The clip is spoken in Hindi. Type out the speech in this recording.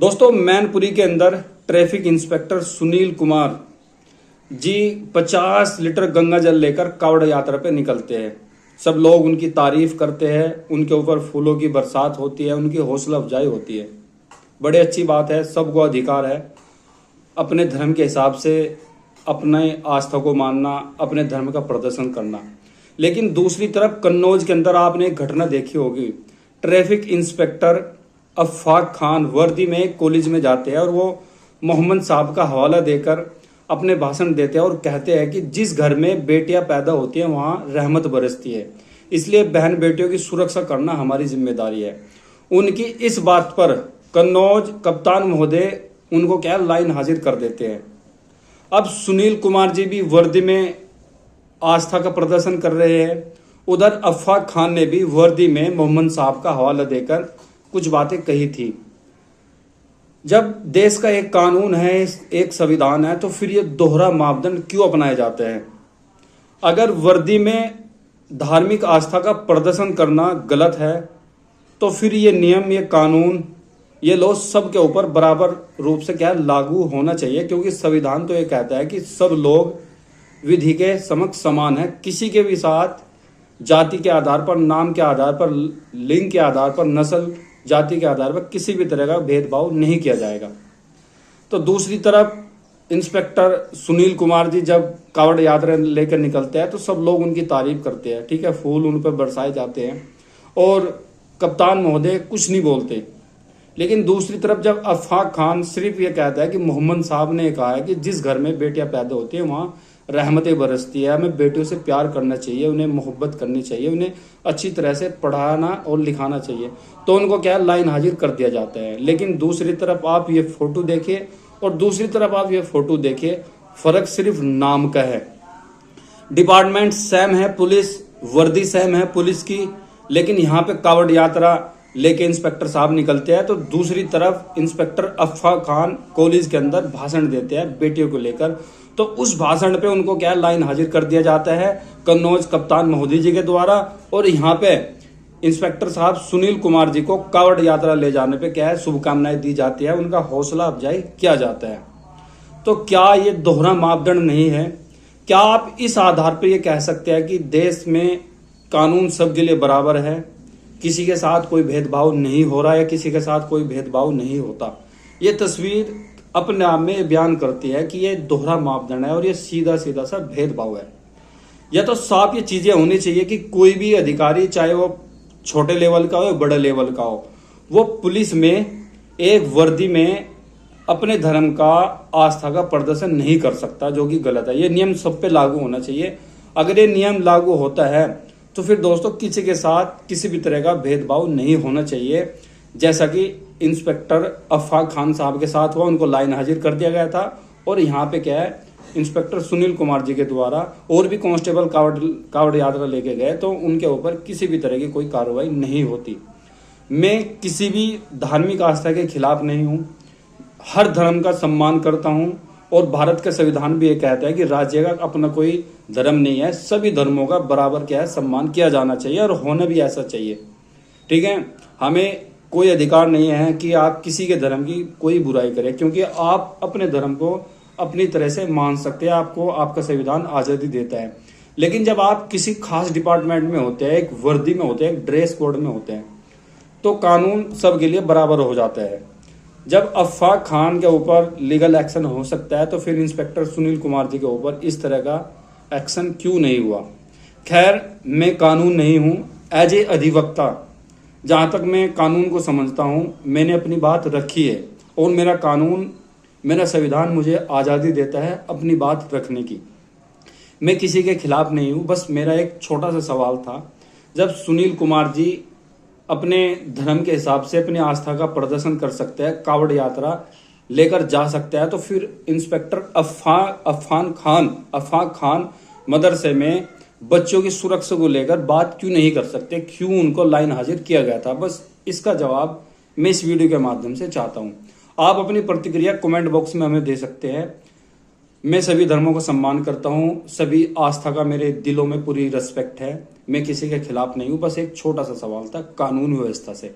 दोस्तों, मैनपुरी के अंदर traffic inspector Sunil Kumar ji 50 litre Ganga जल लेकर कावड़ यात्रा पे निकलते हैं। सब लोग उनकी तारीफ करते हैं, उनके ऊपर फूलों की बरसात होती है, उनकी हौसला अफजाई होती है। बड़े अच्छी बात है, सबको अधिकार है अपने धर्म के हिसाब से अपने आस्था को मानना, अपने धर्म का प्रदर्शन करना। लेकिन दूसरी तरफ कन्नौज के अंदर आपने एक घटना देखी होगी। ट्रैफिक इंस्पेक्टर अफाक खान वर्दी में कॉलेज में जाते हैं और वो मोहम्मद साहब का हवाला देकर अपने भाषण देते हैं और कहते हैं कि जिस घर में बेटियां पैदा होती हैं वहां रहमत बरसती है, इसलिए बहन बेटियों की सुरक्षा करना हमारी जिम्मेदारी है। उनकी इस बात पर कन्नौज कप्तान महोदय उनको क्या लाइन हाजिर कर देते हैं। अब सुनील कुमार जी भी वर्दी में आस्था का प्रदर्शन कर रहे हैं, उधर अफाक खान ने भी वर्दी में मोहम्मद साहब का हवाला देकर कुछ बातें कही थी। जब देश का एक कानून है, एक संविधान है, तो फिर ये दोहरा मापदंड क्यों अपनाए जाते हैं? अगर वर्दी में धार्मिक आस्था का प्रदर्शन करना गलत है तो फिर ये नियम, ये कानून, ये लॉ सबके ऊपर बराबर रूप से क्या लागू होना चाहिए, क्योंकि संविधान तो ये कहता है कि सब लोग विधि के समक्ष समान है। किसी के भी साथ जाति के आधार पर, नाम के आधार पर, लिंग के आधार पर, नस्ल जाति के आधार पर किसी भी तरह का भेदभाव नहीं किया जाएगा। तो दूसरी तरफ इंस्पेक्टर सुनील कुमार जी जब कावड़ यात्रा लेकर निकलते हैं तो सब लोग उनकी तारीफ करते हैं, ठीक है, फूल उन पर बरसाए जाते हैं और कप्तान महोदय कुछ नहीं बोलते। लेकिन दूसरी तरफ जब अफाक खान सिर्फ ये कहता है कि मोहम्मद साहब ने कहा है कि जिस घर में बेटियां पैदा होती है वहां रहमतें बरसती है, हमें बेटियों से प्यार करना चाहिए, उन्हें मोहब्बत करनी चाहिए, उन्हें अच्छी तरह से पढ़ाना और लिखाना चाहिए, तो उनको क्या लाइन हाजिर कर दिया जाता है। लेकिन दूसरी तरफ आप ये फोटो देखिए और दूसरी तरफ आप ये फोटो देखिए, फर्क सिर्फ नाम का है। डिपार्टमेंट सेम है, पुलिस वर्दी सेम है पुलिस की, लेकिन यहाँ पे कावड़ यात्रा लेके इंस्पेक्टर साहब निकलते हैं तो दूसरी तरफ इंस्पेक्टर अफाक खान कॉलेज के अंदर भाषण देते हैं बेटियों को लेकर। तो उस भाषण पे उनको क्या लाइन हाजिर कर दिया जाता है कन्नौज कप्तान महोदय जी के द्वारा, और यहाँ पे इंस्पेक्टर साहब सुनील कुमार जी को कावड़ यात्रा ले जाने पे क्या है शुभकामनाएं दी जाती है, उनका हौसला अफजाई किया जाता है। तो क्या ये दोहरा मापदंड नहीं है? क्या आप इस आधार पर यह कह सकते हैं कि देश में कानून सबके लिए बराबर है, किसी के साथ कोई भेदभाव नहीं हो रहा है, किसी के साथ कोई भेदभाव नहीं होता? ये तस्वीर अपने आप में बयान करती है कि ये दोहरा मापदंड है और ये सीधा सीधा सा भेदभाव है। या तो साफ ये चीजें होनी चाहिए कि कोई भी अधिकारी, चाहे वो छोटे लेवल का हो या बड़े लेवल का हो, वो पुलिस में एक वर्दी में अपने धर्म का आस्था का प्रदर्शन नहीं कर सकता, जो कि गलत है। ये नियम सब पे लागू होना चाहिए। अगर ये नियम लागू होता है तो फिर दोस्तों किसी के साथ किसी भी तरह का भेदभाव नहीं होना चाहिए, जैसा कि इंस्पेक्टर अफाक खान साहब के साथ हुआ, उनको लाइन हाजिर कर दिया गया था। और यहाँ पे क्या है, इंस्पेक्टर सुनील कुमार जी के द्वारा और भी कांस्टेबल कावड़ यात्रा लेके गए तो उनके ऊपर किसी भी तरह की कोई कार्रवाई नहीं होती। मैं किसी भी धार्मिक आस्था के खिलाफ नहीं हूँ, हर धर्म का सम्मान करता हूँ और भारत का संविधान भी ये कहता है कि राज्य का अपना कोई धर्म नहीं है, सभी धर्मों का बराबर क्या है सम्मान किया जाना चाहिए और होना भी ऐसा चाहिए, ठीक है। हमें कोई अधिकार नहीं है कि आप किसी के धर्म की कोई बुराई करें, क्योंकि आप अपने धर्म को अपनी तरह से मान सकते हैं, आपको आपका संविधान आज़ादी देता है। लेकिन जब आप किसी खास डिपार्टमेंट में होते हैं, एक वर्दी में होते हैं, एक ड्रेस कोड में होते हैं, तो कानून सबके लिए बराबर हो जाता है। जब अफाक खान के ऊपर लीगल एक्शन हो सकता है तो फिर इंस्पेक्टर सुनील कुमार जी के ऊपर इस तरह का एक्शन क्यों नहीं हुआ? खैर, मैं कानून नहीं हूं, एज ए अधिवक्ता जहां तक मैं कानून को समझता हूं, मैंने अपनी बात रखी है और मेरा कानून, मेरा संविधान मुझे आज़ादी देता है अपनी बात रखने की। मैं किसी के खिलाफ नहीं हूं, बस मेरा एक छोटा सा सवाल था। जब सुनील कुमार जी अपने धर्म के हिसाब से अपनी आस्था का प्रदर्शन कर सकते हैं, कावड़ यात्रा लेकर जा सकते हैं, तो फिर इंस्पेक्टर अफाक खान मदरसे में बच्चों की सुरक्षा को लेकर बात क्यों नहीं कर सकते? क्यों उनको लाइन हाजिर किया गया था? बस इसका जवाब मैं इस वीडियो के माध्यम से चाहता हूं। आप अपनी प्रतिक्रिया कमेंट बॉक्स में हमें दे सकते हैं। मैं सभी धर्मों का सम्मान करता हूँ, सभी आस्था का मेरे दिलों में पूरी रिस्पेक्ट है। मैं किसी के खिलाफ नहीं हूँ, बस एक छोटा सा सवाल था कानून व्यवस्था से।